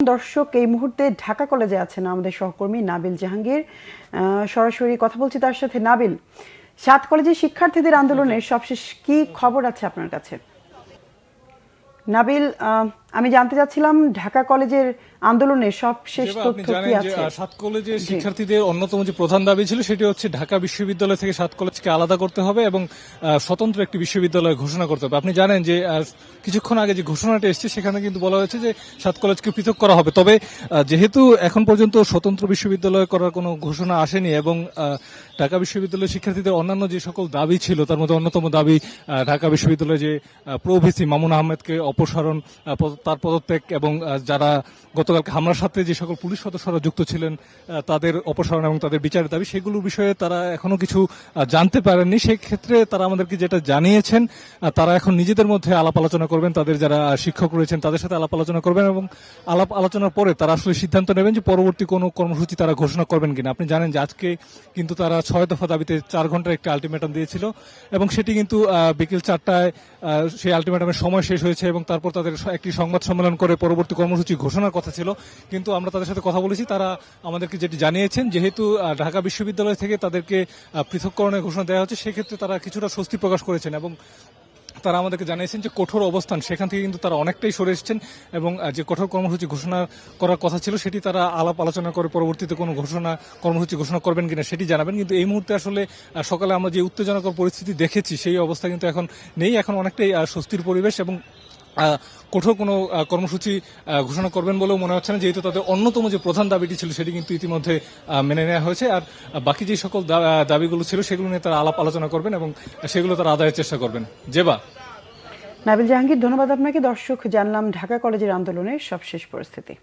দর্শক এই মুহূর্তে ঢাকা কলেজে আছেন আমাদের সহকর্মী নাবিল জাহাঙ্গীর। সরাসরি কথা বলছি তার সাথে। নাবিল, ৭ কলেজের শিক্ষার্থীদের আন্দোলনের সবশেষ কি খবর আছে আপনার কাছে? নাবিল, আমি জানতে চাচ্ছিলাম ঢাকা কলেজের আন্দোলনের সবশেষ তথ্য কি আছে? ৭ কলেজের শিক্ষার্থীদের অন্যতম যে প্রধান দাবি ছিল সেটি হচ্ছে ঢাকা বিশ্ববিদ্যালয় থেকে ৭ কলেজকে আলাদা করতে হবে এবং স্বতন্ত্র একটি বিশ্ববিদ্যালয় ঘোষণা করতে হবে। আপনি জানেন যে কিছুক্ষণ আগে যে ঘোষণাটি এসেছে সেখানে কিন্তু বলা হয়েছে যে ৭ কলেজকে পৃথক করা হবে। তবে যেহেতু এখন পর্যন্ত স্বতন্ত্র বিশ্ববিদ্যালয় করার কোনো ঘোষণা আসেনি এবং ঢাকা বিশ্ববিদ্যালয়ের শিক্ষার্থীদের অন্যান্য যে সকল দাবি ছিল তার মধ্যে অন্যতম দাবি ঢাকা বিশ্ববিদ্যালয়ে যে প্রো-ভিসি মামুন আহমেদকে অপসারণ, তার পদত্যাগ এবং যারা গতকালকে হামলার সাথে যে সকল পুলিশ সদস্যরা যুক্ত ছিলেন তাদের অপসারণ এবং তাদের বিচারের দাবি, সেগুলোর বিষয়ে তারা এখনো কিছু জানতে পারেননি। সেক্ষেত্রে তারা আমাদেরকে যেটা জানিয়েছেন, তারা এখন নিজেদের মধ্যে আলাপ আলোচনা করবেন, তাদের যারা শিক্ষক রয়েছেন তাদের সাথে আলাপ আলোচনা করবেন এবং আলাপ আলোচনার পরে তারা আসলে সিদ্ধান্ত নেবেন যে পরবর্তী কোনো কর্মসূচি তারা ঘোষণা করবেন কিনা। আপনি জানেন যে আজকে কিন্তু তারা ৬ দফা দাবিতে ৪ ঘন্টার একটি আলটিমেটাম দিয়েছিল এবং সেটি কিন্তু বিকেল ৪টায় সেই আলটিমেটামের সময় শেষ হয়েছে এবং তারপর তাদের একটি সংবাদ সম্মেলন করে পরবর্তী কর্মসূচি ঘোষণার কথা ছিল। কিন্তু আমরা তাদের সাথে কথা বলেছি, তারা আমাদেরকে যেটি জানিয়েছেন যেহেতু ঢাকা বিশ্ববিদ্যালয় থেকে তাদেরকে পৃথককরণের ঘোষণা দেওয়া হচ্ছে সেক্ষেত্রে তারা কিছুটা স্বস্তি প্রকাশ করেছেন এবং তারা আমাদেরকে জানিয়েছেন যে কঠোর অবস্থান সেখান থেকে কিন্তু তারা অনেকটাই সরে এসেছেন এবং যে কঠোর কর্মসূচি ঘোষণা করার কথা ছিল সেটি তারা আলাপ আলোচনা করে পরবর্তীতে কোনো কর্মসূচি ঘোষণা করবেন কিনা সেটি জানাবেন। কিন্তু এই মুহূর্তে আসলে সকালে আমরা যে উত্তেজনকর পরিস্থিতি দেখেছি সেই অবস্থা কিন্তু এখন নেই। এখন অনেকটাই স্বস্তির পরিবেশ এবং কঠোর কোনো কর্মসূচি ঘোষণা করবেন বলেও মনে হচ্ছে না, যেহেতু তাদের অন্যতম যে প্রধান দাবিটি ছিল সেটি কিন্তু ইতিমধ্যে মেনে নেওয়া হয়েছে। আর বাকি যে সকল দাবিগুলো ছিল সেগুলো নিয়ে তারা আলাপ আলোচনা করবেন এবং সেগুলো তারা আদায়ের চেষ্টা করবেন। জেবা। নাবিল জাহাঙ্গীর, ধন্যবাদ আপনাকে। দর্শক, জানলাম ঢাকা কলেজের আন্দোলনের সবশেষ পরিস্থিতি।